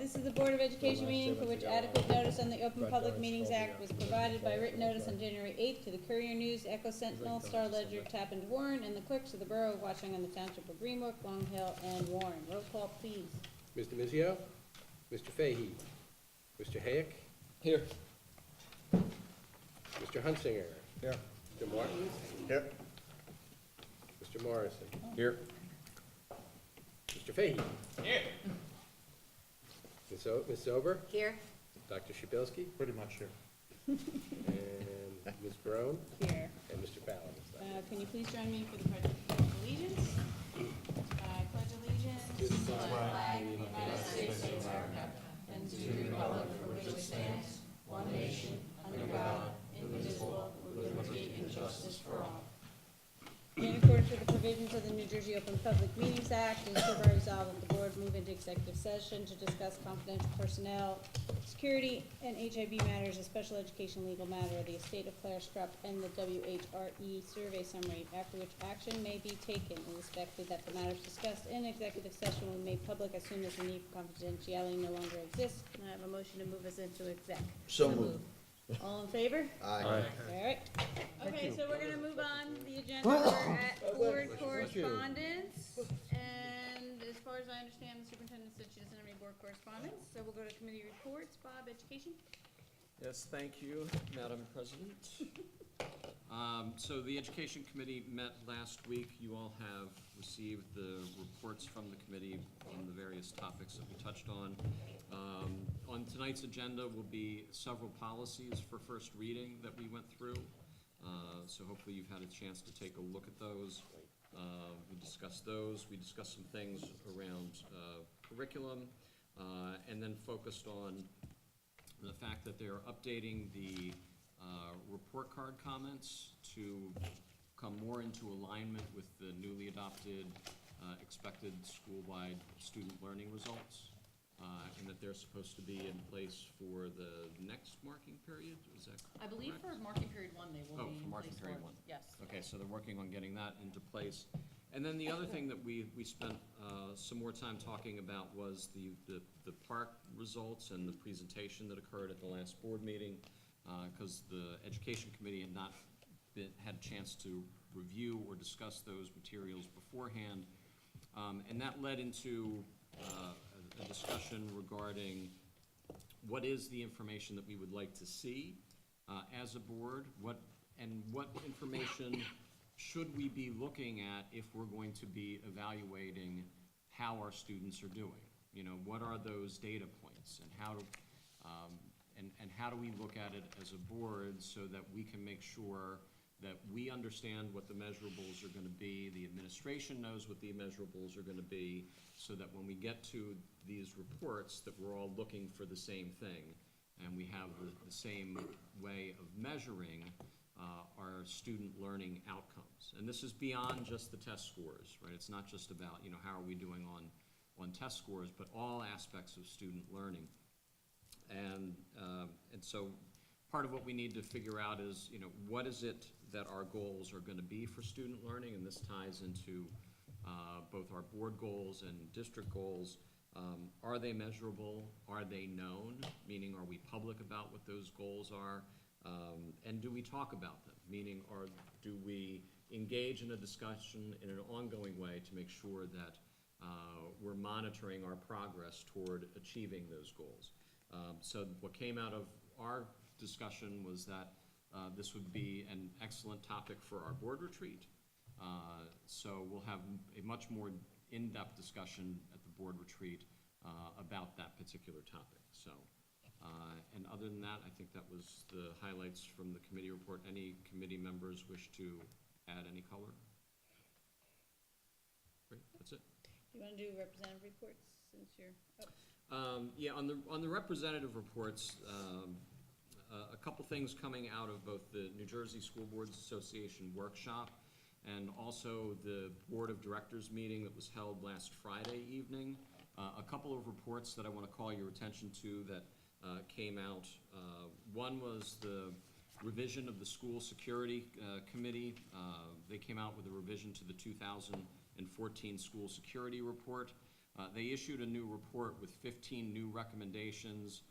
This is the Board of Education meeting for which adequate notice on the Open Public Meetings Act was provided by written notice on January 8th to the Courier News, Echo Sentinel, Star Ledger, Tappan, Warren, and the clerks of the Borough of Watchung on the Township of Greenwood, Long Hill, and Warren. Roll call, please. Mr. Mizio? Mr. Fahey? Mr. Hayek? Here. Mr. Hunsinger? Here. Mr. Martin? Here. Mr. Morrison? Here. Mr. Fahey? Here. Ms. Ober? Here. Dr. Shabilsky? Pretty much here. And Ms. Barone? Here. And Mr. Fallon is there. Can you please join me for the Pledge of Allegiance? I pledge allegiance to the flag of the United States of America and to the republic for which it stands, one nation, under God, indivisible, with liberty and justice for all. In accordance with the provisions of the New Jersey Open Public Meetings Act, it is hereby resolved that the board move into executive session to discuss confidential personnel, security, and HIV matters, a special education legal matter, the estate of Claire Strupp, and the WHRE survey summary, after which action may be taken. It is expected that the matters discussed in executive session will be made public as soon as the need for confidentiality no longer exists. Can I have a motion to move us into exec? So moved. All in favor? Aye. All right. Okay, so we're gonna move on the agenda. We're at board correspondence. And as far as I understand, the superintendent said she doesn't have any board correspondence, so we'll go to committee reports. Bob, education? Yes, thank you, Madam President. So the Education Committee met last week. You all have received the reports from the committee on the various topics that we touched on. On tonight's agenda will be several policies for first reading that we went through. So hopefully you've had a chance to take a look at those. We discussed those. We discussed some things around curriculum, and then focused on the fact that they're updating the report card comments to come more into alignment with the newly adopted expected school-wide student learning results, and that they're supposed to be in place for the next marking period. Is that correct? I believe for marking period 1, they will be for in marking place period for. 1. Yes. Okay, so they're working on getting that into place. And then the other thing that we spent some more time talking about was the park results and the presentation that occurred at the last board meeting, because the Education Committee had not had a chance to review or discuss those materials beforehand. And that led into a discussion regarding what is the information that we would like to see as a board, what information should we be looking at if we're going to be evaluating how our students are doing? You know, what are those data points, and how do we look at it as a board so that we can make sure that we understand what the measurables are going to be, the administration knows what the measurables are going to be, so that when we get to these reports that we're all looking for the same thing, and we have the same way of measuring our student learning outcomes. And this is beyond just the test scores, right? It's not just about, you know, how are we doing on test scores, but all aspects of student learning. And so part of what we need to figure out is, you know, what is it that our goals are going to be for student learning, and this ties into both our board goals and district goals. Are they measurable? Are they known? Meaning, are we public about what those goals are? And do we talk about them? Meaning, do we engage in a discussion in an ongoing way to make sure that we're monitoring our progress toward achieving those goals? So what came out of our discussion was that this would be an excellent topic for our board retreat. So we'll have a much more in-depth discussion at the board retreat about that particular topic. So, and other than that, I think that was the highlights from the committee report. Any committee members wish to add any color? Great, that's it. Do you want to do representative reports since you're up? Yeah, on the representative reports, a couple things coming out of both the New Jersey School Boards Association workshop and also the Board of Directors meeting that was held last Friday evening. A couple of reports that I want to call your attention to that came out. One was the revision of the School Security Committee. They came out with a revision to the 2014 School Security Report. They issued a new report with 15 new recommendations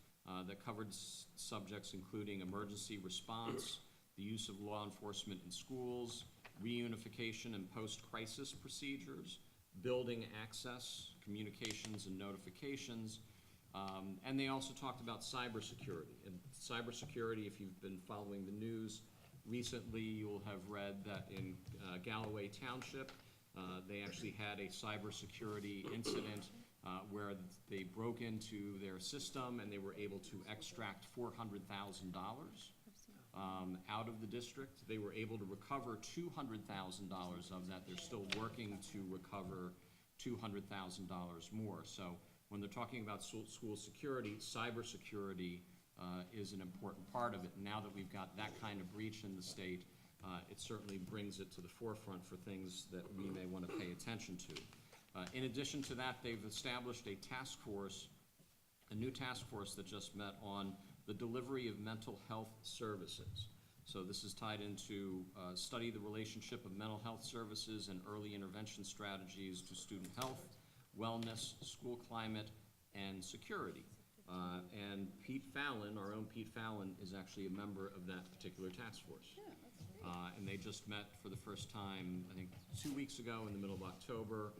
that covered subjects including emergency response, the use of law enforcement in schools, reunification and post-crisis procedures, building access, communications and notifications, and they also talked about cybersecurity. And cybersecurity, if you've been following the news recently, you'll have read that in Galloway Township, they actually had a cybersecurity incident where they broke into their system and they were able to extract $400,000 out of the district. They were able to recover $200,000 of that. They're still working to recover $200,000 more. So when they're talking about school security, cybersecurity is an important part of it. Now that we've got that kind of breach in the state, it certainly brings it to the forefront for things that we may want to pay attention to. In addition to that, they've established a task force, a new task force that just met on the delivery of mental health services. So this is tied into study the relationship of mental health services and early intervention strategies to student health, wellness, school climate, and security. And Pete Fallon, our own Pete Fallon, is actually a member of that particular task force. Yeah, that's great. And they just met for the first time, I think, 2 weeks ago in the middle of October.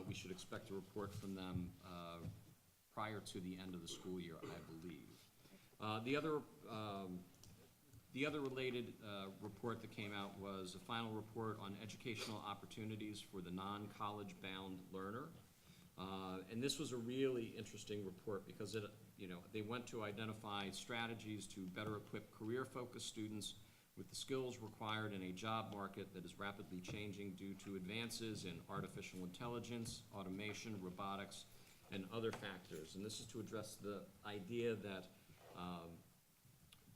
We should expect a report from them prior to the end of the school year, I believe. The other related report that came out was a final report on educational opportunities for the non-college bound learner. And this was a really interesting report because they went to identify strategies to better equip career-focused students with the skills required in a job market that is rapidly changing due to advances in artificial intelligence, automation, robotics, and other factors. And this is to address the idea that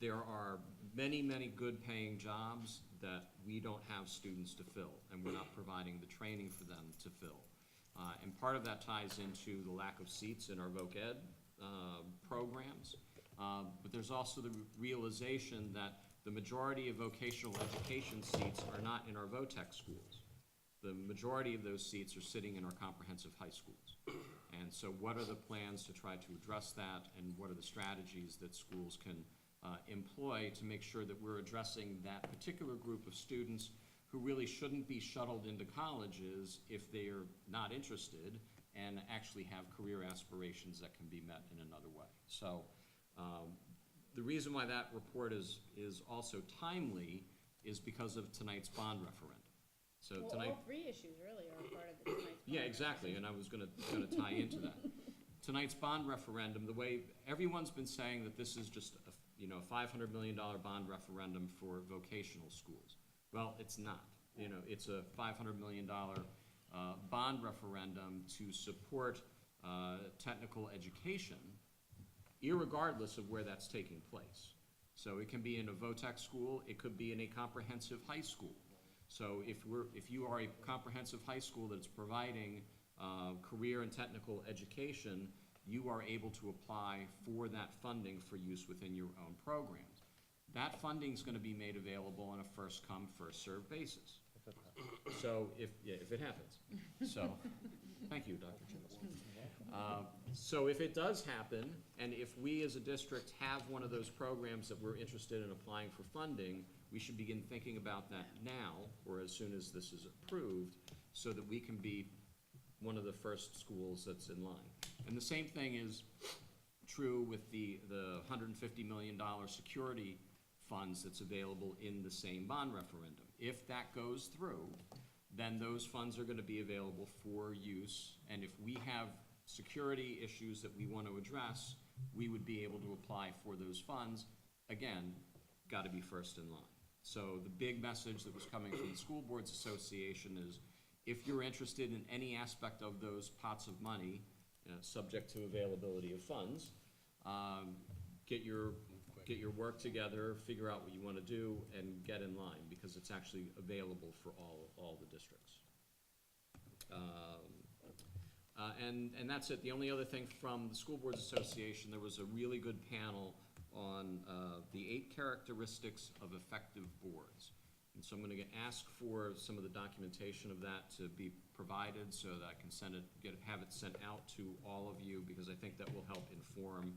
there are many, many good-paying jobs that we don't have students to fill, and we're not providing the training for them to fill. And part of that ties into the lack of seats in our voc ed programs. But there's also the realization that the majority of vocational education seats are not in our VOTEC schools. The majority of those seats are sitting in our comprehensive high schools. And so what are the plans to try to address that, and what are the strategies that schools can employ to make sure that we're addressing that particular group of students who really shouldn't be shuttled into colleges if they're not interested and actually have career aspirations that can be met in another way. So the reason why that report is also timely is because of tonight's bond referendum. So Well, tonight, all three issues really are part of the tonight's. yeah, exactly, and I was gonna tie into that. Tonight's bond referendum, the way everyone's been saying that this is just a $500 million bond referendum for vocational schools. Well, it's not. It's a $500 million bond referendum to support technical education, irregardless of where that's taking place. So it can be in a VOTEC school, it could be in a comprehensive high school. So if you are a comprehensive high school that's providing career and technical education, you are able to apply for that funding for use within your own programs. That funding is going to be made available on a first-come, first-served basis. So if it happens. So, thank you, Dr. Childs. So if it does happen, and if we as a district have one of those programs that we're interested in applying for funding, we should begin thinking about that now, or as soon as this is approved, so that we can be one of the first schools that's in line. And the same thing is true with the $150 million security funds that's available in the same bond referendum. If that goes through, then those funds are going to be available for use, and if we have security issues that we want to address, we would be able to apply for those funds. Again, got to be first in line. So the big message that was coming from the School Boards Association is, if you're interested in any aspect of those pots of money, subject to availability of funds, get your work together, figure out what you want to do, and get in line, because it's actually available for all the districts. And that's it. The only other thing from the School Boards Association, there was a really good panel on the 8 characteristics of effective boards. And so I'm going to ask for some of the documentation of that to be provided so that I can have it sent out to all of you, because I think that will help inform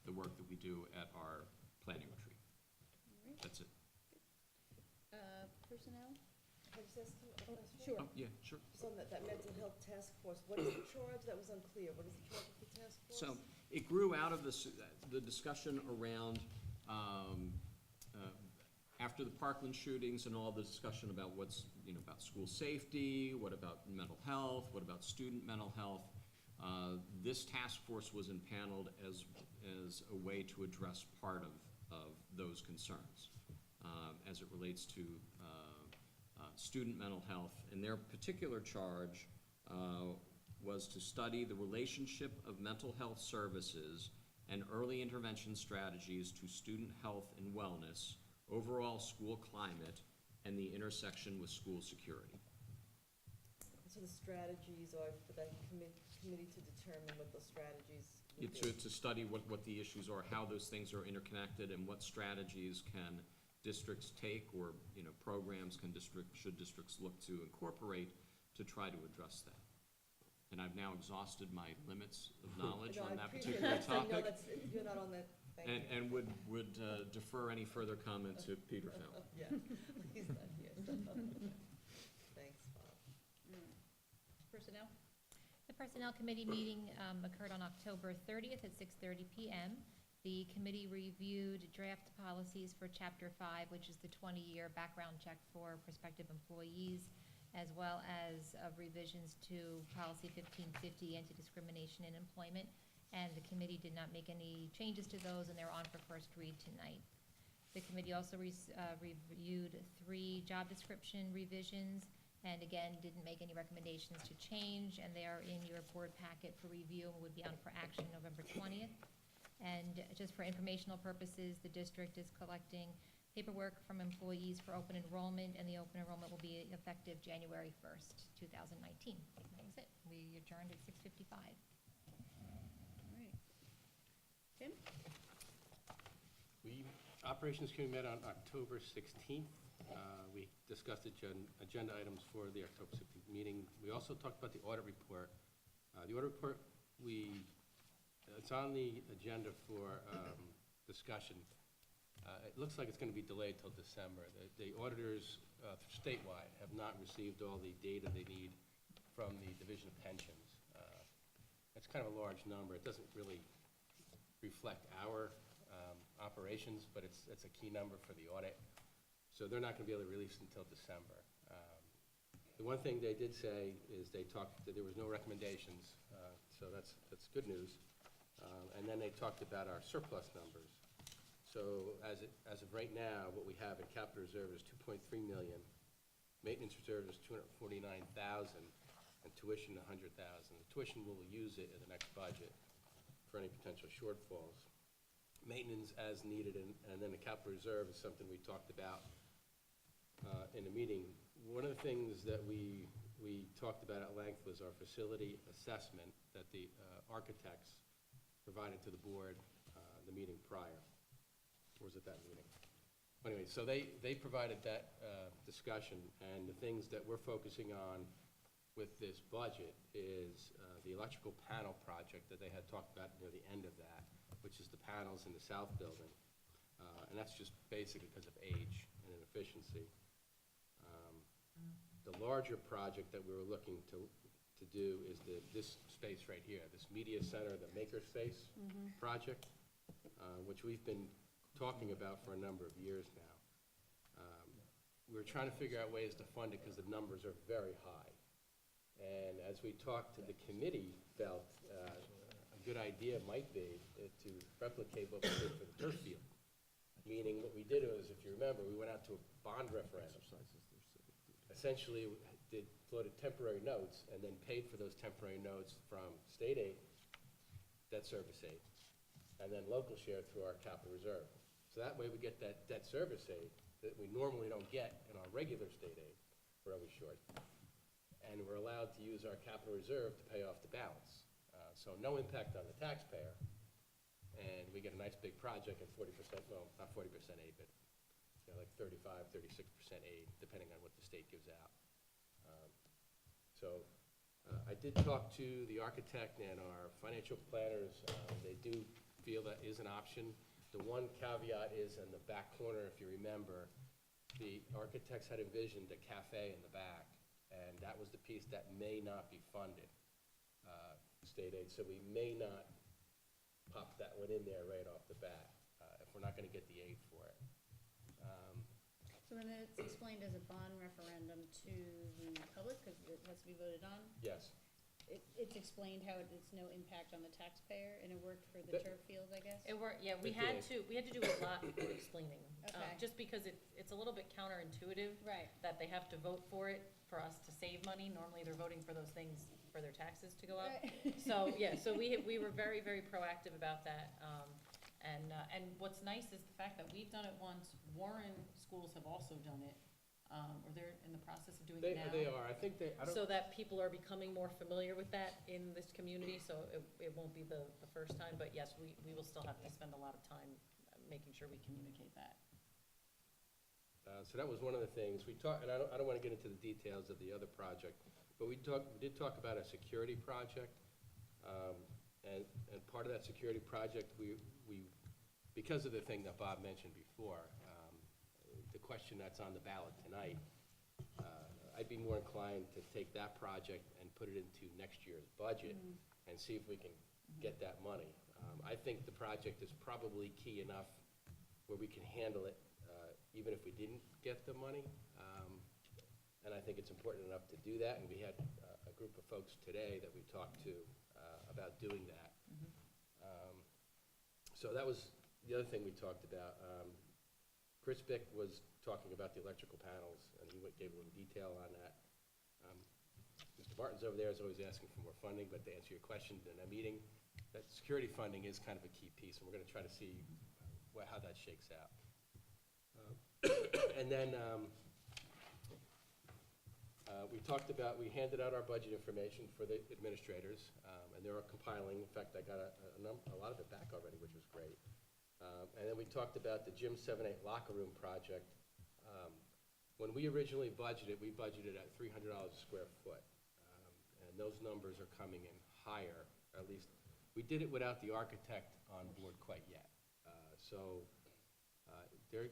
the work that we do at our planning retreat. All right. That's it. Personnel? Can I just ask you a question? Sure. Oh, yeah, sure. Just on that mental health task force, what is the charge? That was unclear. What is the charge of the task force? So it grew out of the discussion around, after the Parkland shootings and all the discussion about what's, about school safety, what about mental health, what about student mental health. This task force was impaneled as a way to address part of those concerns as it relates to student mental health. And their particular charge was to study the relationship of mental health services and early intervention strategies to student health and wellness, overall school climate, and the intersection with school security. So the strategies are for that committee to determine what those strategies would be. To study what the issues are, how those things are interconnected, and what strategies can districts take, or programs should districts look to incorporate to try to address that. And I've now exhausted my limits of knowledge No, on I that appreciate particular that. So, no, topic, you're not on that. Thank you. and would defer any further comment to Peter Fallon. Yeah, he's not here. So. Thanks, Bob. Personnel? The Personnel Committee meeting occurred on October 30th at 6:30 p.m. The committee reviewed draft policies for Chapter 5, which is the 20-year background check for prospective employees, as well as revisions to Policy 1550, anti-discrimination in employment. And the committee did not make any changes to those, and they're on for first read tonight. The committee also reviewed 3 job description revisions, and again, didn't make any recommendations to change, and they are in your board packet for review and would be on for action November 20th. And just for informational purposes, the district is collecting paperwork from employees for open enrollment, and the open enrollment will be effective January 1st, 2019. That was it. We adjourned at 6:55. All right. Tim? Operations Committee met on October 16th. We discussed agenda items for the October 16th meeting. We also talked about the audit report. The audit report, it's on the agenda for discussion. It looks like it's going to be delayed till December. The auditors statewide have not received all the data they need from the Division of Pensions. It's kind of a large number. It doesn't really reflect our operations, but it's a key number for the audit. So they're not going to be able to release until December. The one thing they did say is they talked that there was no recommendations, so that's good news. And then they talked about our surplus numbers. So as of right now, what we have in capital reserve is $2.3 million, maintenance reserve is $249,000, and tuition $100,000. The tuition, we'll use it in the next budget for any potential shortfalls. Maintenance as needed, and then the capital reserve is something we talked about in the meeting. One of the things that we talked about at length was our facility assessment that the architects provided to the board the meeting prior. Or was it that meeting? Anyway, so they provided that discussion, and the things that we're focusing on with this budget is the electrical panel project that they had talked about near the end of that, which is the panels in the south building. And that's just basically because of age and inefficiency. The larger project that we were looking to do is this space right here, this media center, the makerspace project, which we've been talking about for a number of years now. We're trying to figure out ways to fund it because the numbers are very high. And as we talked to the committee, felt a good idea might be to replicate what we did for the turf field. Meaning what we did was, if you remember, we went out to a bond referendum. Essentially, floated temporary notes and then paid for those temporary notes from state aid, debt service aid, and then local share through our capital reserve. So that way we get that debt service aid that we normally don't get in our regular state aid for every short. And we're allowed to use our capital reserve to pay off the balance. So no impact on the taxpayer, and we get a nice big project at 40%, well, not 40% aid, but like 35, 36% aid, depending on what the state gives out. So I did talk to the architect and our financial planners. They do feel that is an option. The one caveat is in the back corner, if you remember, the architects had envisioned a cafe in the back, and that was the piece that may not be funded, state aid. So we may not pop that one in there right off the bat, if we're not gonna get the aid for it. So when it's explained as a bond referendum to the public, because it has to be voted on, Yes. it's explained how it's no impact on the taxpayer, and it worked for the That- turf field, I guess? It worked, yeah, we It had did. to do a lot for explaining. Okay. Just because it's a little bit counterintuitive Right, that they have to vote for it for us to save money. Normally, they're voting for those things for their taxes to go up. right. So, yeah, so we were very, very proactive about that. And what's nice is the fact that we've done it once. Warren schools have also done it, or they're in the process of doing it now. They are, I think I don't. So that people are becoming more familiar with that in this community, so it won't be the first time, but yes, we will still have to spend a lot of time making sure we communicate that. So that was one of the things we talked, and I don't wanna get into the details of the other project, but we did talk about a security project. And part of that security project, we, because of the thing that Bob mentioned before, the question that's on the ballot tonight, I'd be more inclined to take that project and put it into next year's budget and see if we can get that money. I think the project is probably key enough where we can handle it, even if we didn't get the money. And I think it's important enough to do that, and we had a group of folks today that we talked to about doing that. So that was the other thing we talked about. Chris Bick was talking about the electrical panels, and he gave a little detail on that. Mr. Martin's over there is always asking for more funding, but to answer your question in a meeting, that security funding is kind of a key piece, and we're gonna try to see how that shakes out. And then, we handed out our budget information for the administrators, and they're compiling. In fact, I got a lot of it back already, which was great. And then we talked about the Gym 7-8 locker room project. When we originally budgeted, we budgeted at $300 a square foot. And those numbers are coming in higher, at least. We did it without the architect on board quite yet. So they're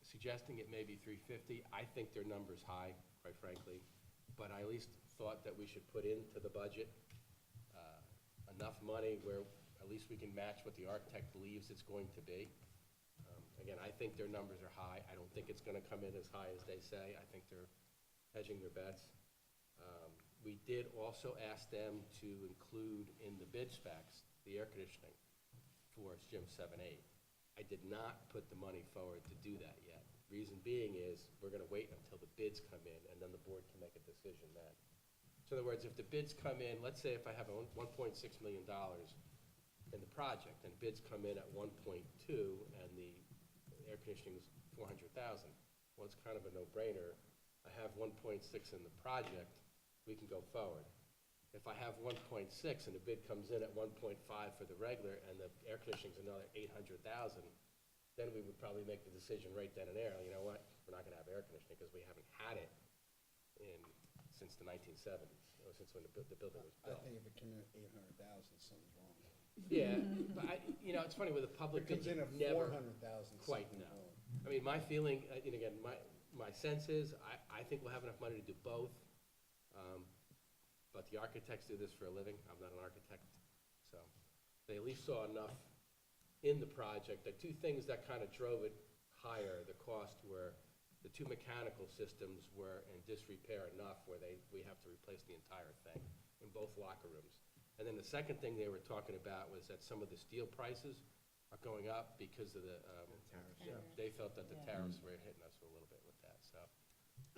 suggesting it may be $350. I think their number's high, quite frankly. But I at least thought that we should put into the budget enough money where at least we can match what the architect believes it's going to be. Again, I think their numbers are high. I don't think it's gonna come in as high as they say. I think they're hedging their bets. We did also ask them to include in the bid specs the air conditioning for Gym 7-8. I did not put the money forward to do that yet. Reason being is, we're gonna wait until the bids come in, and then the board can make a decision then. So in other words, if the bids come in, let's say if I have a $1.6 million in the project, and bids come in at 1.2, and the air conditioning is 400,000, well, it's kind of a no-brainer. I have 1.6 in the project, we can go forward. If I have 1.6 and the bid comes in at 1.5 for the regular, and the air conditioning's another 800,000, then we would probably make the decision right then and there, you know what, we're not gonna have air conditioning, because we haven't had it since the 1970s, or since when the building was I built. think if it came in at 800,000, something's wrong. Yeah, but it's funny, with a public If it bid, comes in you at never 400,000, quite something's know. wrong. I mean, my feeling, and again, my sense is, I think we'll have enough money to do both. But the architects do this for a living. I'm not an architect. So they at least saw enough in the project. The two things that kind of drove it higher, the cost, were the two mechanical systems were in disrepair enough where we have to replace the entire thing in both locker rooms. And then the second thing they were talking about was that some of the steel prices are going up because of the, Tariffs. they felt that the Yeah. tariffs were hitting us a little bit with that, so.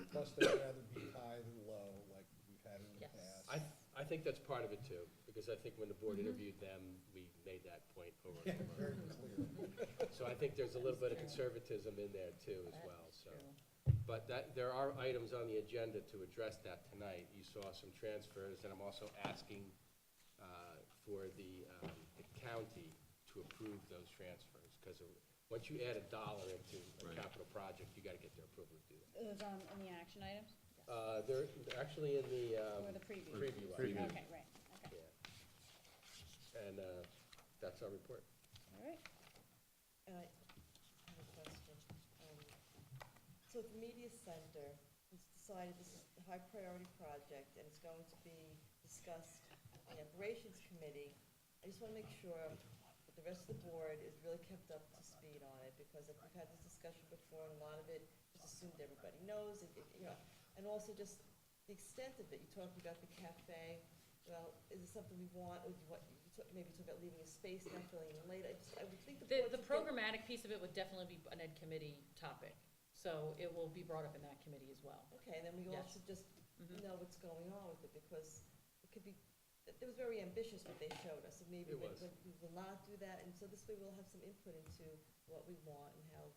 Plus, they'd rather be high than low, like we've had in the Yes. past. I think that's part of it too, because I think when the board interviewed them, we made that point over Yeah, and very over. clear. So I think there's a little bit of That's true. conservatism in there too as That well, is so. true. But there are items on the agenda to address that tonight. You saw some transfers, and I'm also asking for the county to approve those transfers, because once you add $1 into a Right. capital project, you gotta get their approval to do that. It was on the action items? They're actually in the Or the preview? preview. Preview. item. Okay, right, okay, Yeah. And that's our report. all right. And I have a question. So at the media center, it's decided this is a high-priority project, and it's going to be discussed on the operations committee. I just want to make sure that the rest of the board is really kept up to speed on it, because like we've had this discussion before, and a lot of it is assumed everybody knows, you know, and also just the extent of it. You talked about the cafe. Well, is it something we want, or do you want, maybe talk about leaving a space, not filling in later? I would think the board The should get- programmatic piece of it would definitely be an ed committee topic, so it will be brought up in that committee as well. Okay, and then we Yes. also just Mhm. know what's going on with it, because it could be, it was very ambitious what they showed us, and maybe It was. we will not do that, and so this way we'll have some input into what we want and how.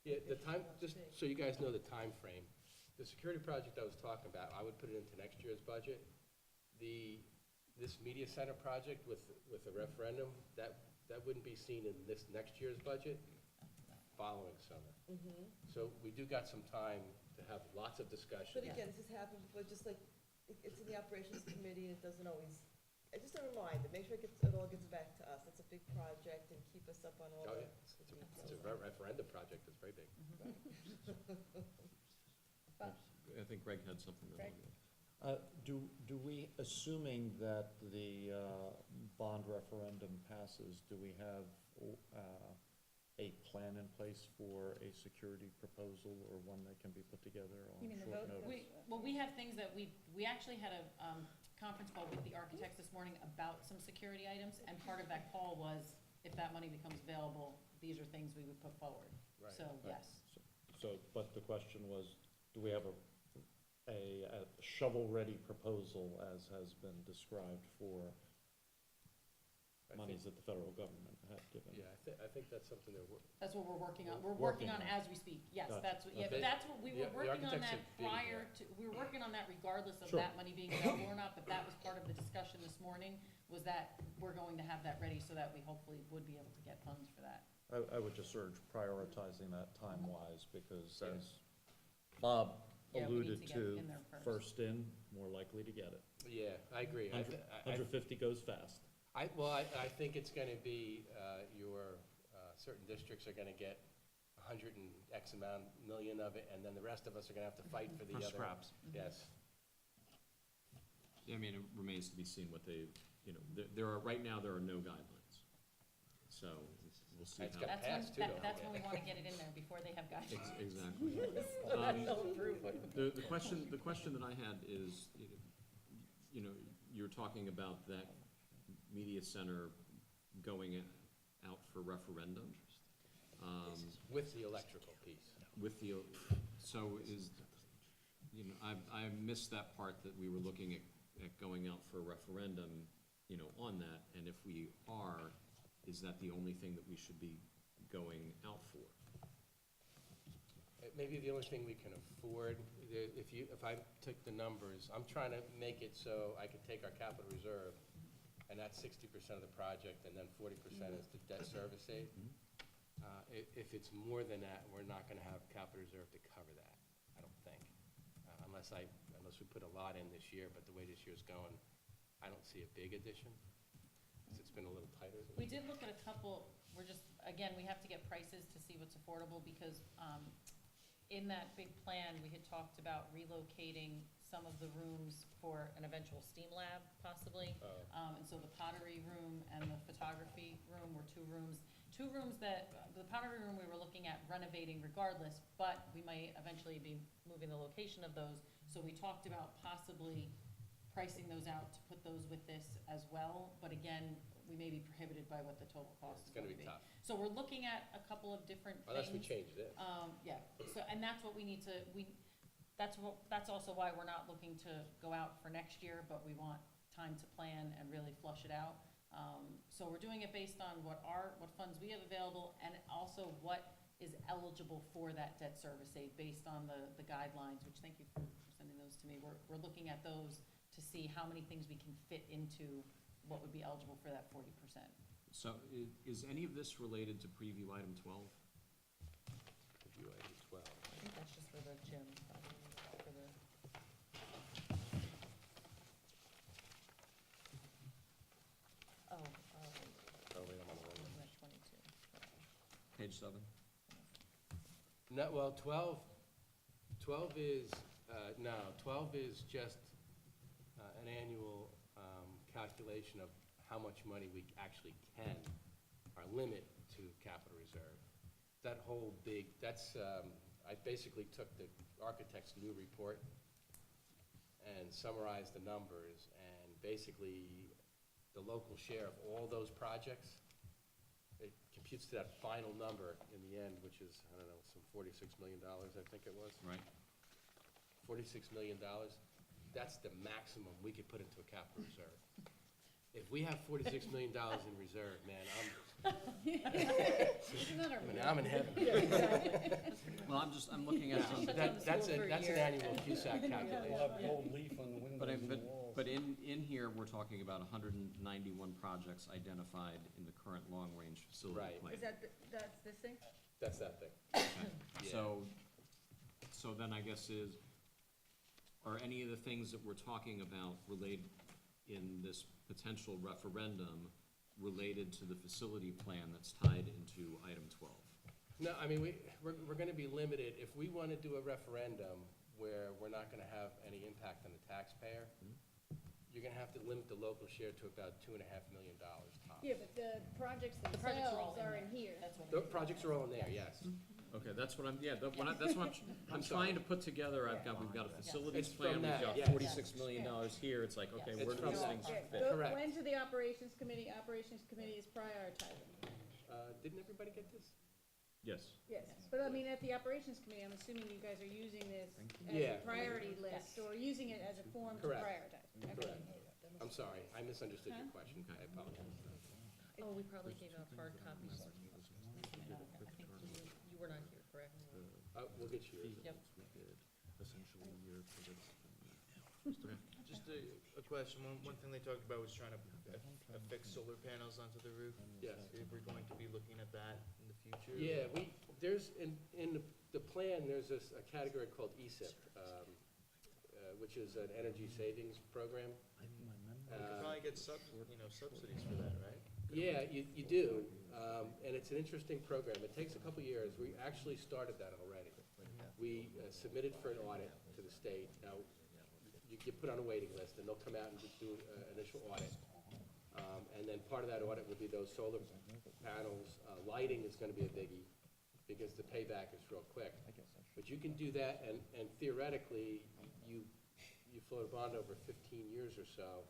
Yeah, the ambitious we time, want to just be. so you guys know the time frame. The security project I was talking about, I would put it into next year's budget. This media center project with a referendum, that wouldn't be seen in this next year's budget, following summer. Mhm. So we do got some time to have lots of discussion. But again, this has happened before, just like, it's in the operations committee, and it doesn't always, just a reminder, make sure it all gets back to us. It's a big project, and keep us up on all Oh, the yeah, it's a referendum project, it's very big. I think Greg had something to Greg? Do we, assuming that the bond referendum passes, do we have a plan in place for a security proposal, or one that can be put together You on mean the short vote? notice? We have things that we actually had a conference call with the architects this morning about some security items, and part of that call was, if that money becomes available, these are things we would put forward. Right. So, yes. So, but the question was, do we have a shovel-ready proposal, as has been described, for I monies think- that the federal government had given? Yeah, I think that's something that we're, That's what we're working on. We're Working working on on. as we speak. Yes, Gotcha. that's, yeah, Okay. but that's what, we were The working on architects that have been prior here. to, we were working on that regardless of Sure. that money being available or not, but that was part of the discussion this morning, was that we're going to have that ready so that we hopefully would be able to get funds for that. I would just urge prioritizing that time-wise, because as Bob Yeah, we need alluded to get to, in there first. first in, more likely to get it. yeah, I agree. 150 goes fast. I think it's gonna be, your, certain districts are gonna get 100 and X amount million of it, and then the rest of us are gonna have to fight for the For other. scraps. Yes. Yeah, I mean, it remains to be seen what they, you know, there are, right now, there are no guidelines. So we'll see It's how. got That's when, passed too, don't that's forget. when we wanna get it in there, before they have guidance. Exactly. So that they'll approve it. The question that I had is, you know, you're talking about that media center going out for referendum. With the electrical piece. With the, so is, you know, I missed that part, that we were looking at going out for a referendum, you know, on that, and if we are, is that the only thing that we should be going out for? It may be the only thing we can afford. If I took the numbers, I'm trying to make it so I could take our capital reserve, and that's 60% of the project, and then 40% is the debt service aid. If it's more than that, we're not gonna have capital reserve to cover that, I don't think. Unless we put a lot in this year, but the way this year's going, I don't see a big addition, 'cause it's been a little tighter. than We did look at a couple, we're just, again, we have to get prices to see what's affordable, because in that big plan, we had talked about relocating some of the rooms for an eventual STEAM lab, possibly. Oh. And so the pottery room and the photography room were two rooms that, the pottery room we were looking at renovating regardless, but we might eventually be moving the location of those. So we talked about possibly pricing those out to put those with this as well, but again, we may be prohibited by what the total cost It's is gonna going to be be. tough, So we're looking at a couple of different things. unless we change this. Yeah, so, and that's what we need to, that's also why we're not looking to go out for next year, but we want time to plan and really flush it out. So we're doing it based on what funds we have available, and also what is eligible for that debt service aid, based on the guidelines, which, thank you for sending those to me. We're looking at those to see how many things we can fit into what would be eligible for that 40%. So is any of this related to preview item 12? Review item 12. I think that's just for the gym, probably, for the page 7? No, well, 12 is, no, 12 is just an annual calculation of how much money we actually can, our limit to capital reserve. That whole big, that's, I basically took the architect's new report and summarized the numbers, and basically, the local share of all those projects, it computes to that final number in the end, which is, I don't know, some $46 million, I think it was. Right. $46 million, that's the maximum we could put into a capital reserve. If we have $46 million in reserve, man, I'm in heaven. Well, I'm looking at some, That's an annual CUSAC We'll calculation. have gold leaf on the windows and the walls. but in here, we're talking about 191 projects identified in the current long-range facility Right. plan. Is that, that's this thing? That's that thing. Yeah. So then I guess are any of the things that we're talking about related in this potential referendum related to the facility plan that's tied into item 12? No, I mean, we're gonna be limited, if we wanna do a referendum where we're not gonna have any impact on the taxpayer, you're gonna have to limit the local share to about $2.5 million tops. Yeah, but the projects projects are all themselves are in in here. That's what The projects are all in there, yes. Okay, that's what that's what I'm trying to put together. We've got a facilities It's from plan, we've that, got yes. $46 million here, it's like, okay, It's where do from these that. things Yeah, fit? go- Correct. When to the operations committee is prioritizing. Didn't everybody get this? Yes. Yes, but I mean, at the operations committee, I'm assuming you guys are using this as Yeah. a priority list, or using it as a form to Correct. prioritize. Okay. Correct. I'm sorry, I misunderstood your question, I apologize. Oh, we probably gave out hard copies. I think you were not here, correct? We'll get yours. Yep. Just a question, one thing they talked about was trying to affix solar panels onto the roof. Yes. If we're going to be looking at that in the future? Yeah, there's, in the plan, there's a category called ESIP, which is an energy savings program. We could probably get subsidies for that, right? Yeah, you do, and it's an interesting program. It takes a couple years. We actually started that already. We submitted for an audit to the state. Now, you get put on a waiting list, and they'll come out and do an initial audit. And then part of that audit will be those solar panels. Lighting is gonna be a biggie, because the payback is real quick. But you can do that, and theoretically, you float a bond over 15 years or so,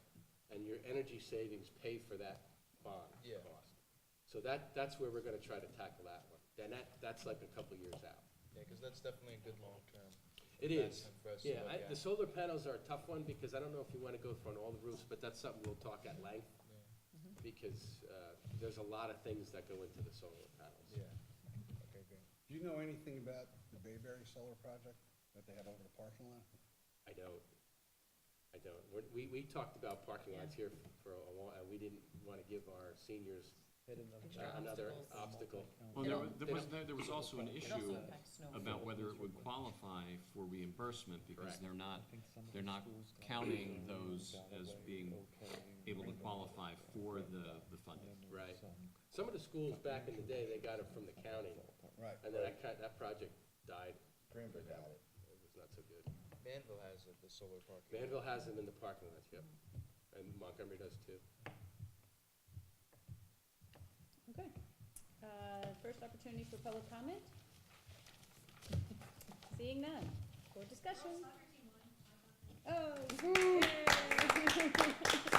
and your energy savings pay for that bond Yeah. cost. So that's where we're gonna try to tackle that one. Then that's like a couple years out. Yeah, because that's definitely a good long-term It is. investment for us to Yeah, look at. the solar panels are a tough one, because I don't know if you wanna go through on all the roofs, but that's something we'll talk at length, Yeah. because there's a lot of things that go into the solar panels. Yeah, okay, great. Do you know anything about the Bayberry Solar Project that they have over the parking lot? I don't. We talked about parking lots here for a while, and we didn't wanna give our seniors another obstacle. Well, there was also an It also issue impacts snow. about whether it would qualify for reimbursement, because Correct. they're not counting those as being able to qualify for the funding. Right. Some of the schools back in the day, they got it from the county, Right. and then that project died. Granbury got it. It was not so good. Manville has it, the solar park. Manville has them in the parking lots, yep. And Montgomery does too. Okay. First opportunity for public comment? Seeing none. For discussion. Oh, yay.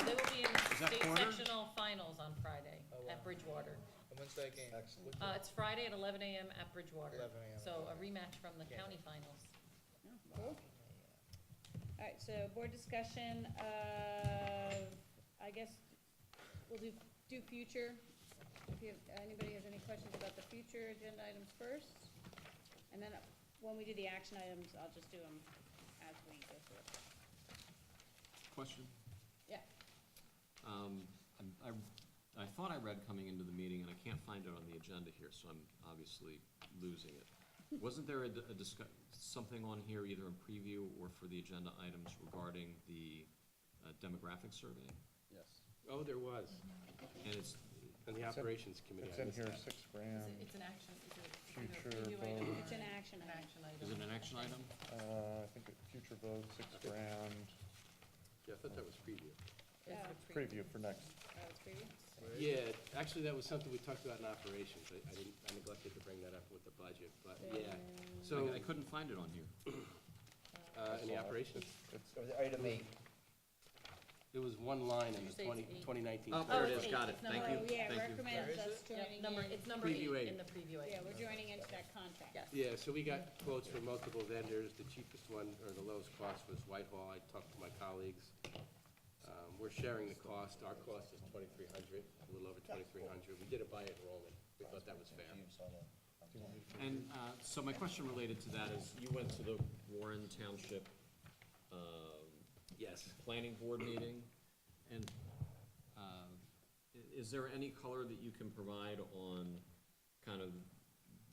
They will be in that state corner? sectional finals on Friday Oh, wow. at Bridgewater. And when's that game? Excellent. It's Friday at 11 a.m. at Bridgewater. 11 a.m. So a rematch from the Yeah. county finals. Oh, cool. All right, so board discussion I guess we'll do future. If anybody has any questions about the future agenda items first, and then when we do the action items, I'll just do them as we go through it. Question? Yeah. I thought I read coming into the meeting, and I can't find it on the agenda here, so I'm obviously losing it. Wasn't there something on here, either in preview or for the agenda items, regarding the demographic survey? Oh, there was. And And the operations committee, It's I in missed here, that. $6,000. It's an action, it's a Future preview vote. item. It's an action An item. action item. Is it an action item? I think future vote, $6,000. Yeah, I thought that was preview. It's Oh. the Preview for next. Oh, it's preview? Yeah, actually, that was something we talked about in operations. I neglected to bring that up with the budget, but yeah. So, I couldn't find it on here. in the operations, Item 8. there was one line in Did you the say it's 2019. Oh, there it it's is, got eight. it, It's thank number you, Oh, yeah, thank you. recommends us Yep, joining number, in. it's number Preview 8 eight. in the preview item. Yeah, we're joining into that contract. Yes. Yeah, so we got quotes from multiple vendors. The cheapest one, or the lowest cost, was Whitehall. I talked to my colleagues. We're sharing the cost. Our cost is $2,300, a little over $2,300. We did it by enrollment. We thought that was fair. And so my question related to that is, you went to the Warren Township Yes. Planning Board meeting, and is there any color that you can provide on kind of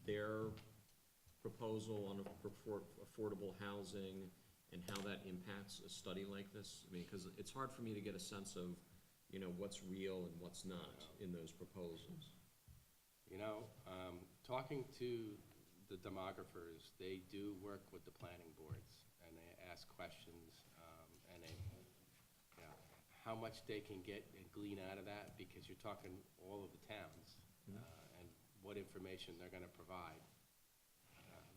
their proposal on affordable housing and how that impacts a study like this? I mean, because it's hard for me to get a sense of, what's real and what's not in those proposals. Talking to the demographers, they do work with the planning boards, and they ask questions, and they, how much they can get and glean out of that, because you're talking all of the towns, and what information they're gonna provide.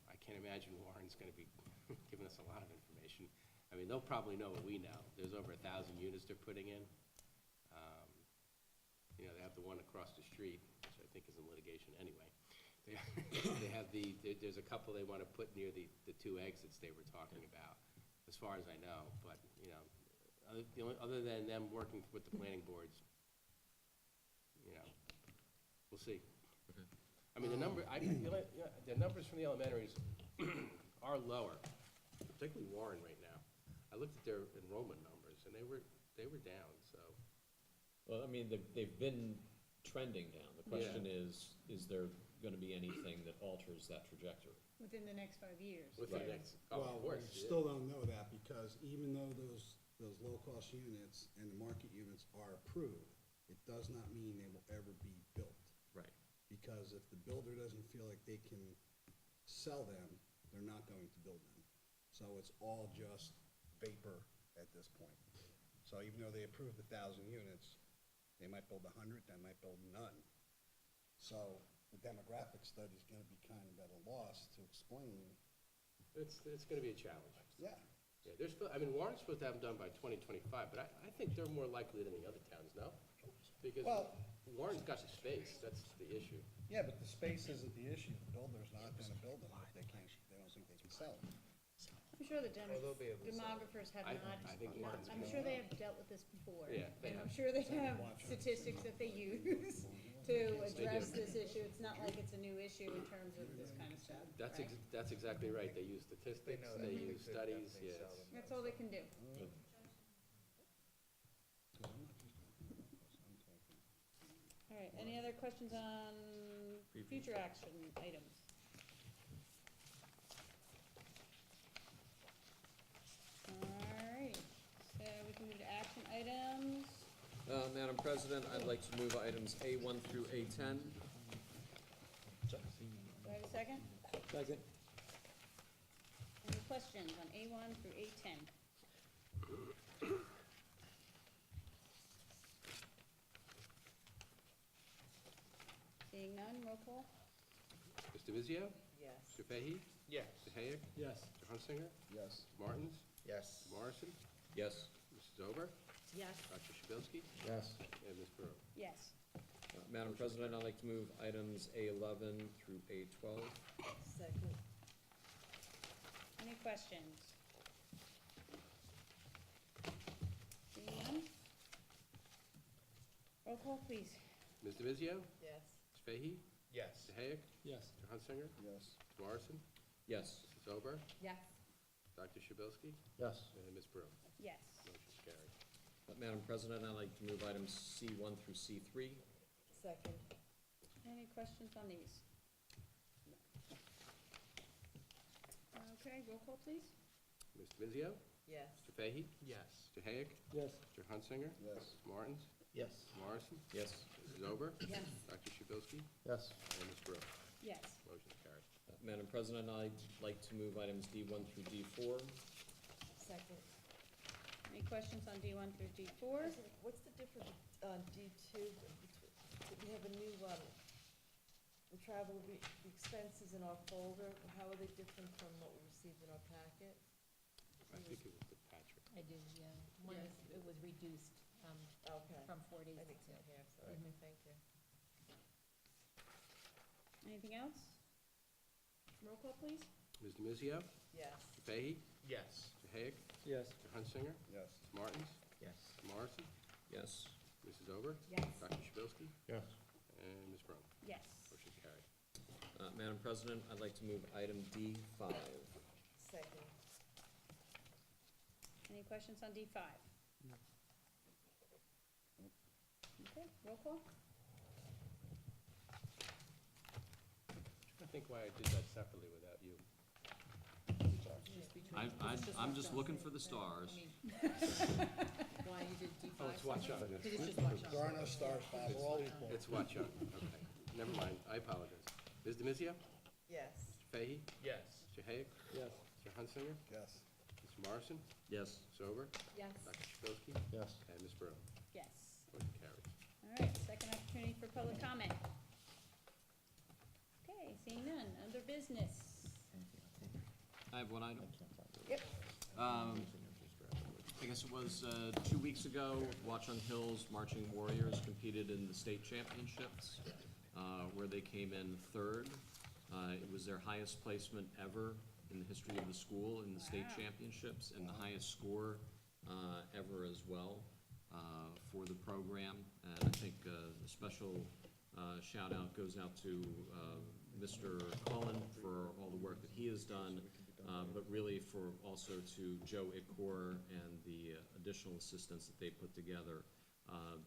I can't imagine Warren's gonna be giving us a lot of information. I mean, they'll probably know what we know. There's over 1,000 units they're putting in. They have the one across the street, which I think is in litigation anyway. They have there's a couple they want to put near the two exits they were talking about, as far as I know. But, other than them working with the planning boards, we'll see. Okay. I mean, the numbers from the elementaries are lower, particularly Warren right now. I looked at their enrollment numbers, and they were down, so. Well, I mean, they've been trending down. The question is there gonna be anything that alters that trajectory? Within the next 5 years. Within the next, of Well, course. we still don't know that, because even though those low-cost units and the market units are approved, it does not mean they will ever be built. Right. Because if the builder doesn't feel like they can sell them, they're not going to build them. So it's all just vapor at this point. So even though they approved 1,000 units, they might build 100, they might build none. So the demographic study is gonna be kind of at a loss to explain. It's gonna be a challenge. Yeah. Yeah, Warren's supposed to have them done by 2025, but I think they're more likely than the other towns, no? Because Well- Warren's got the space, that's the issue. Yeah, but the space isn't the issue. The builder's not gonna build them if they don't think they can sell them. I'm sure the they'll be able to sell it. demographers have I not, think Warren's I'm gonna- sure they have dealt with this before. Yeah, they And I'm have. sure they have statistics that they use to address do. this issue. It's not like it's a new issue in terms of this kind of stuff. That's right? that's exactly right. They use statistics, know that they they use could studies, definitely yes. sell them. That's all they can do. All right, any other questions on future action items? All right, so we can move to action items. Madam President, I'd like to move items A1 through A10. Do I have a second? Second. Any questions on A1 through A10? Seeing none, roll call? Mr. Vizio? Yes. Mr. Fahey? Yes. Mr. Hayek? Yes. Mr. Hunsinger? Yes. Mr. Martins? Yes. Mr. Morrison? Yes. Mrs. Ober? Yes. Dr. Shabilsky? Yes. And Ms. Burrow? Yes. Madam President, I'd like to move items A11 through A12. Second. Any questions? Seeing none? Roll call, please. Mr. Vizio? Yes. Mr. Fahey? Yes. Mr. Hayek? Yes. Mr. Hunsinger? Yes. Mr. Morrison? Yes. Mrs. Ober? Yes. Dr. Shabilsky? Yes. And Ms. Burrow? Yes. Motion's carried. Madam President, I'd like to move items C1 through C3. Second. Any questions on these? Okay, roll call, please. Mr. Vizio? Yes. Mr. Fahey? Yes. Mr. Hayek? Yes. Mr. Hunsinger? Yes. Mr. Martins? Yes. Morrison? Yes. Mrs. Ober? Yes. Dr. Shabilsky? Yes. And Ms. Brewer? Yes. Motion carried. Madam President, I'd like to move items D1 through D4. Second. Any questions on D1 through D4? What's the difference on D2? We have a new, the travel, the expenses in our folder. How are they different from what we received in our packet? I think it was the Patrick. I do, yeah. One Yeah. is, it was reduced, Okay. from 4 days I to think 2. so, yeah, sorry, Mhm. thank you. Anything else? Roll call, please. Ms. Demizio? Yes. Mr. Fahey? Yes. Mr. Haig? Yes. Mr. Hunsinger? Yes. Ms. Martins? Yes. Mr. Morrison? Yes. Mrs. Ober? Yes. Dr. Shabilsky? Yes. And Ms. Brown? Yes. Motion carried. Madam President, I'd like to move item D5. Second. Any questions on D5? Okay, roll call. I think why I did that separately without you. I'm just looking for the stars. Why you did D5? Oh, it's watch on. Because it's just watch There on. are no stars, Bob, we're all equal. It's watch on, okay. Never mind, I apologize. Ms. Demizio? Yes. Mr. Fahey? Yes. Mr. Haig? Yes. Mr. Hunsinger? Yes. Mr. Morrison? Yes. Ms. Ober? Yes. Dr. Shabilsky? Yes. And Ms. Brown? Yes. Motion carried. All right, second opportunity for public comment. Okay, seeing none, under business. I have one item. Yep. I guess it was 2 weeks ago, Watch on Hill's Marching Warriors competed in the state championships, where they came in third. It was their highest placement ever in the history of the school in the state Wow. championships, and the highest score ever as well for the program. And I think a special shout out goes out to Mr. Cullen for all the work that he has done, but really for also to Joe Itkor and the additional assistants that they put together.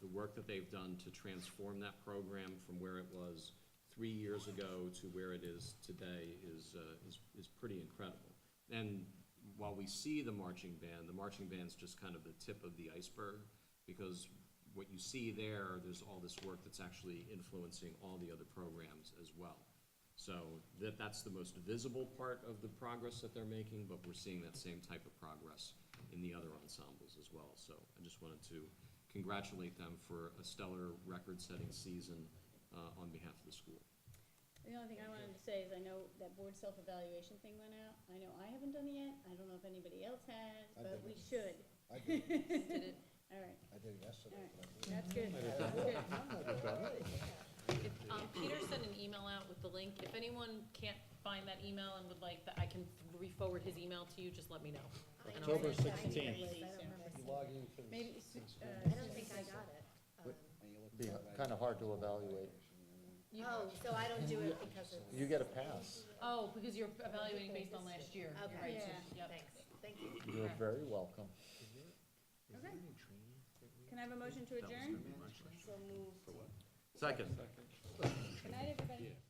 The work that they've done to transform that program from where it was 3 years ago to where it is today is pretty incredible. And while we see the marching band's just kind of the tip of the iceberg, because what you see there's all this work that's actually influencing all the other programs as well. So that's the most visible part of the progress that they're making, but we're seeing that same type of progress in the other ensembles as well. So I just wanted to congratulate them for a stellar record-setting season on behalf of the school. The only thing I wanted to say is I know that board self-evaluation thing went out. I know I haven't done it yet. I don't know if anybody else has, I but did we it. should. I did, Did it? All right, I did it yesterday. all right. but I did it. That's good. That's good. If, Peter sent an email out with the link. If anyone can't find that email and would like, I can re-forward his email to you, just let me know. And I'll October send it. 16th. You log in for the. Maybe, I don't think I got it. And you look Be for that. kind of hard to evaluate. Oh, so I don't do it because it's. You get a pass. Oh, because you're evaluating based on last year. Okay. Right, so- Yeah. yep. Thanks, thank you. You're very welcome. okay. Can I have a motion to adjourn? So moved. Second. Good night, everybody. Yeah.